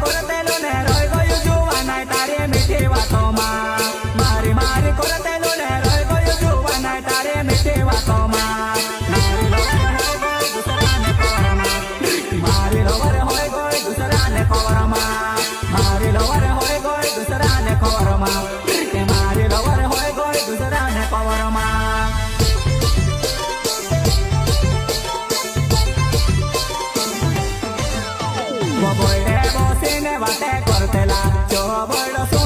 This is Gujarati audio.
કોરતેલો ને રોય ગયું જુવાનાય તારે મીઠી વાતોમાં મારી મારી કોરતેલો ને રોય ગયું જુવાનાય તારે મીઠી વાતોમાં મારી લવર હોય ગઈ દુસરાને ખબરમાં મારી લવર હોય ગઈ દુસરાને ખબરમાં મારી લવર હોય ગઈ દુસરાને ખબરમાં બોયડે બોસીને વાતે કરતેલા જો બોયડો